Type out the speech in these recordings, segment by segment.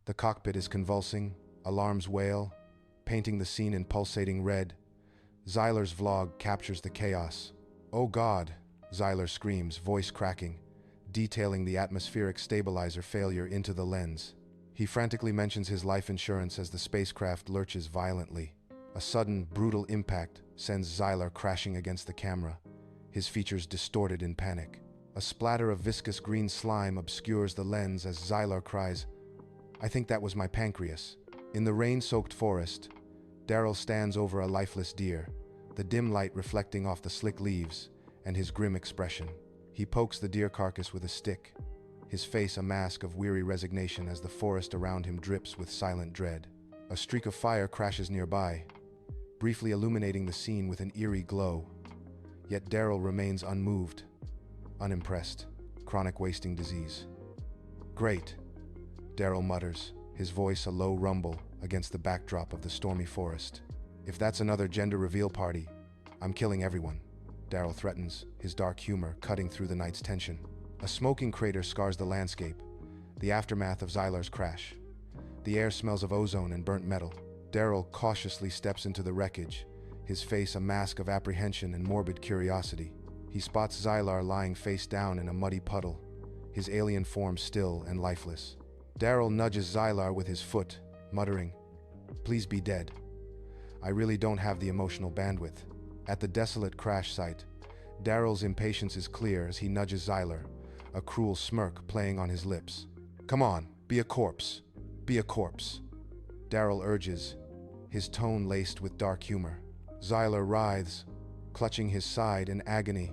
The cockpit is convulsing, alarms wail, painting the scene in pulsating red. Zyler's vlog captures the chaos. "Oh God," Zyler screams, voice cracking, detailing the atmospheric stabilizer failure into the lens. He frantically mentions his life insurance as the spacecraft lurches violently. A sudden, brutal impact sends Zyler crashing against the camera, his features distorted in panic. A splatter of viscous green slime obscures the lens as Zyler cries, "I think that was my pancreas." In the rain-soaked forest, Daryl stands over a lifeless deer, the dim light reflecting off the slick leaves and his grim expression. He pokes the deer carcass with a stick, his face a mask of weary resignation as the forest around him drips with silent dread. A streak of fire crashes nearby, briefly illuminating the scene with an eerie glow. Yet Daryl remains unmoved, unimpressed. Chronic wasting disease. "Great," Daryl mutters, his voice a low rumble against the backdrop of the stormy forest. "If that's another gender reveal party, I'm killing everyone," Daryl threatens, his dark humor cutting through the night's tension. A smoking crater scars the landscape, the aftermath of Zyler's crash. The air smells of ozone and burnt metal. Daryl cautiously steps into the wreckage, his face a mask of apprehension and morbid curiosity. He spots Zyler lying face down in a muddy puddle, his alien form still and lifeless. Daryl nudges Zyler with his foot, muttering, "Please be dead. I really don't have the emotional bandwidth." At the desolate crash site, Daryl's impatience is clear as he nudges Zyler, a cruel smirk playing on his lips. "Come on, be a corpse. Be a corpse," Daryl urges, his tone laced with dark humor. Zyler writhes, clutching his side in agony.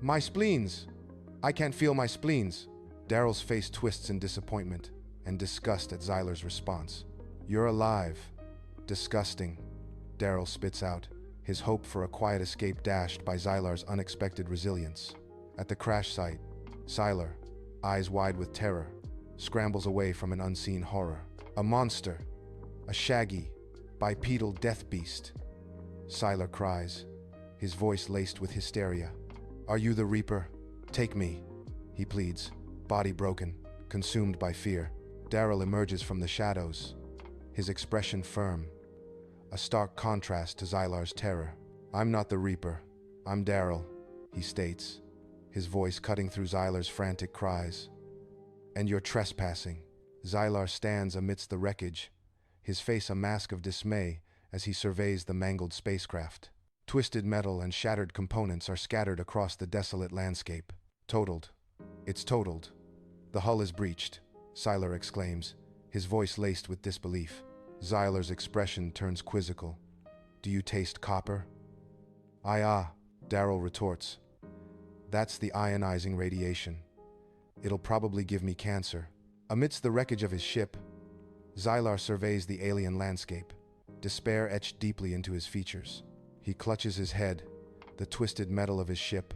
"My spleens! I can't feel my spleens!" Daryl's face twists in disappointment and disgust at Zyler's response. "You're alive. Disgusting," Daryl spits out, his hope for a quiet escape dashed by Zyler's unexpected resilience. At the crash site, Zyler, eyes wide with terror, scrambles away from an unseen horror. A monster, a shaggy, bipedal death beast. Zyler cries, his voice laced with hysteria. "Are you the Reaper? Take me," he pleads, body broken, consumed by fear. Daryl emerges from the shadows, his expression firm, a stark contrast to Zyler's terror. "I'm not the Reaper. I'm Daryl," he states, his voice cutting through Zyler's frantic cries. "And you're trespassing." Zyler stands amidst the wreckage, his face a mask of dismay as he surveys the mangled spacecraft. Twisted metal and shattered components are scattered across the desolate landscape. "Totaled. It's totaled. The hull is breached," Zyler exclaims, his voice laced with disbelief. Zyler's expression turns quizzical. "Do you taste copper?" "Ah," Daryl retorts. "That's the ionizing radiation. It'll probably give me cancer." Amidst the wreckage of his ship, Zyler surveys the alien landscape, despair etched deeply into his features. He clutches his head, the twisted metal of his ship,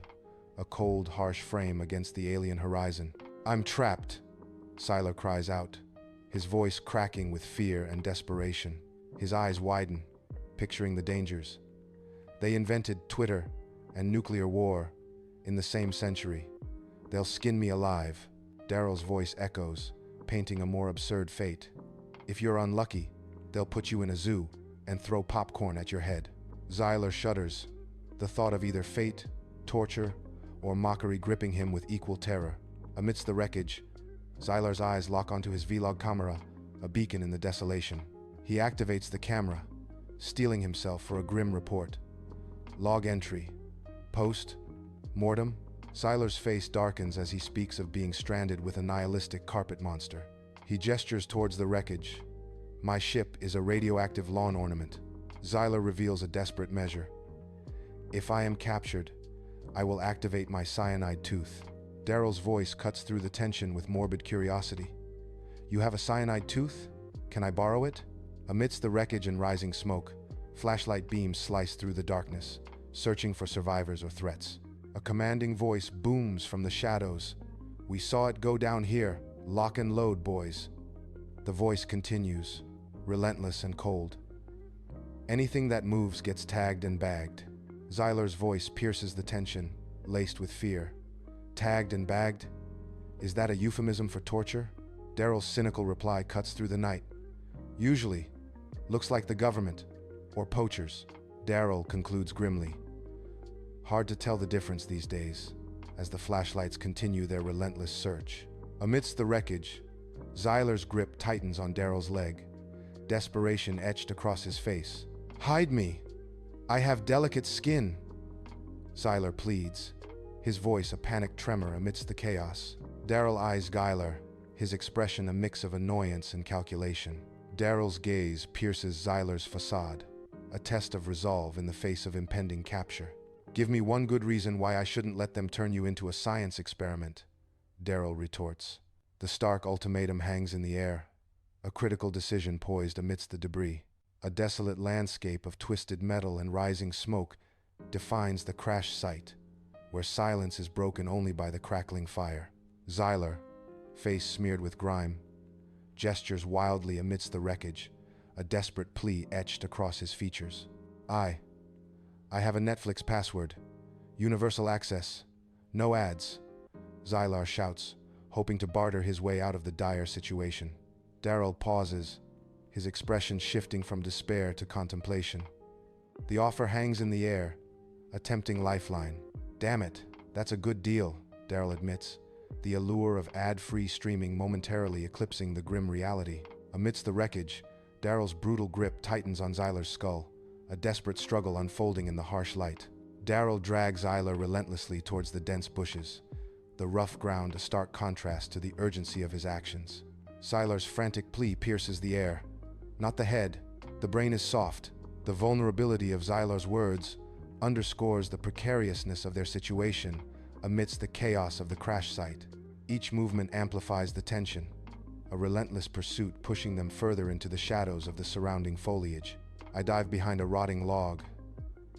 a cold, harsh frame against the alien horizon. "I'm trapped," Zyler cries out, his voice cracking with fear and desperation. His eyes widen, picturing the dangers. They invented Twitter and nuclear war in the same century. "They'll skin me alive," Daryl's voice echoes, painting a more absurd fate. "If you're unlucky, they'll put you in a zoo and throw popcorn at your head." Zyler shudders, the thought of either fate, torture, or mockery gripping him with equal terror. Amidst the wreckage, Zyler's eyes lock onto his vlog camera, a beacon in the desolation. He activates the camera, steeling himself for a grim report. Log entry. Post. Mortem. Zyler's face darkens as he speaks of being stranded with a nihilistic carpet monster. He gestures towards the wreckage. "My ship is a radioactive lawn ornament." Zyler reveals a desperate measure. "If I am captured, I will activate my cyanide tooth." Daryl's voice cuts through the tension with morbid curiosity. "You have a cyanide tooth? Can I borrow it?" Amidst the wreckage and rising smoke, flashlight beams slice through the darkness, searching for survivors or threats. A commanding voice booms from the shadows. "We saw it go down here. Lock and load, boys." The voice continues, relentless and cold. "Anything that moves gets tagged and bagged." Zyler's voice pierces the tension, laced with fear. "Tagged and bagged? Is that a euphemism for torture?" Daryl's cynical reply cuts through the night. Usually. Looks like the government. Or poachers. Daryl concludes grimly. Hard to tell the difference these days, as the flashlights continue their relentless search. Amidst the wreckage, Zyler's grip tightens on Daryl's leg, desperation etched across his face. "Hide me! I have delicate skin!" Zyler pleads, his voice a panicked tremor amidst the chaos. Daryl eyes Zyler, his expression a mix of annoyance and calculation. Daryl's gaze pierces Zyler's facade, a test of resolve in the face of impending capture. "Give me one good reason why I shouldn't let them turn you into a science experiment," Daryl retorts. The stark ultimatum hangs in the air, a critical decision poised amidst the debris. A desolate landscape of twisted metal and rising smoke defines the crash site, where silence is broken only by the crackling fire. Zyler, face smeared with grime, gestures wildly amidst the wreckage, a desperate plea etched across his features. I have a Netflix password. Universal access. No ads," Zyler shouts, hoping to barter his way out of the dire situation. Daryl pauses, his expression shifting from despair to contemplation. The offer hangs in the air, a tempting lifeline. "Damn it, that's a good deal," Daryl admits, the allure of ad-free streaming momentarily eclipsing the grim reality. Amidst the wreckage, Daryl's brutal grip tightens on Zyler's skull, a desperate struggle unfolding in the harsh light. Daryl drags Zyler relentlessly towards the dense bushes, the rough ground a stark contrast to the urgency of his actions. Zyler's frantic plea pierces the air. Not the head, the brain is soft. The vulnerability of Zyler's words underscores the precariousness of their situation amidst the chaos of the crash site. Each movement amplifies the tension, a relentless pursuit pushing them further into the shadows of the surrounding foliage. I dive behind a rotting log,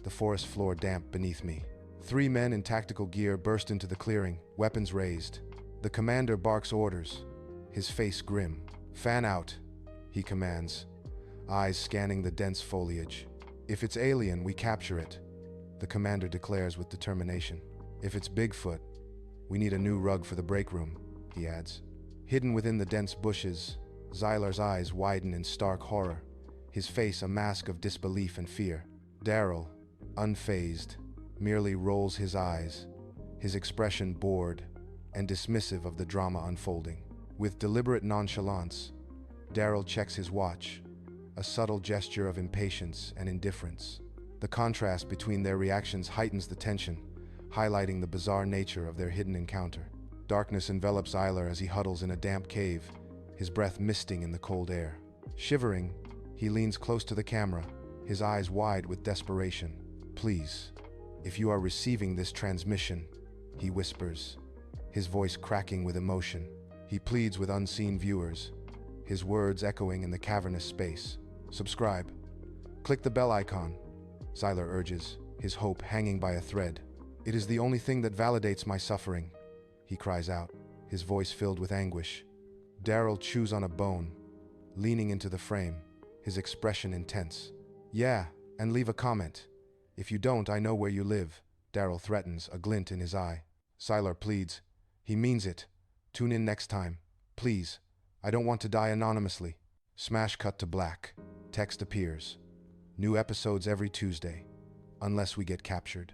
the forest floor damp beneath me. 3 men in tactical gear burst into the clearing, weapons raised. The commander barks orders, his face grim. "Fan out," he commands, eyes scanning the dense foliage. "If it's alien, we capture it," the commander declares with determination. "If it's Bigfoot, we need a new rug for the break room," he adds. Hidden within the dense bushes, Zyler's eyes widen in stark horror, his face a mask of disbelief and fear. Daryl, unfazed, merely rolls his eyes, his expression bored and dismissive of the drama unfolding. With deliberate nonchalance, Daryl checks his watch, a subtle gesture of impatience and indifference. The contrast between their reactions heightens the tension, highlighting the bizarre nature of their hidden encounter. Darkness envelops Zyler as he huddles in a damp cave, his breath misting in the cold air. Shivering, he leans close to the camera, his eyes wide with desperation. "Please, if you are receiving this transmission," he whispers, his voice cracking with emotion. He pleads with unseen viewers, his words echoing in the cavernous space. "Subscribe. Click the bell icon," Zyler urges, his hope hanging by a thread. "It is the only thing that validates my suffering," he cries out, his voice filled with anguish. Daryl chews on a bone, leaning into the frame, his expression intense. "Yeah, and leave a comment. If you don't, I know where you live," Daryl threatens, a glint in his eye. Zyler pleads, "He means it. Tune in next time. Please. I don't want to die anonymously." Smash cut to black. Text appears. New episodes every Tuesday, unless we get captured.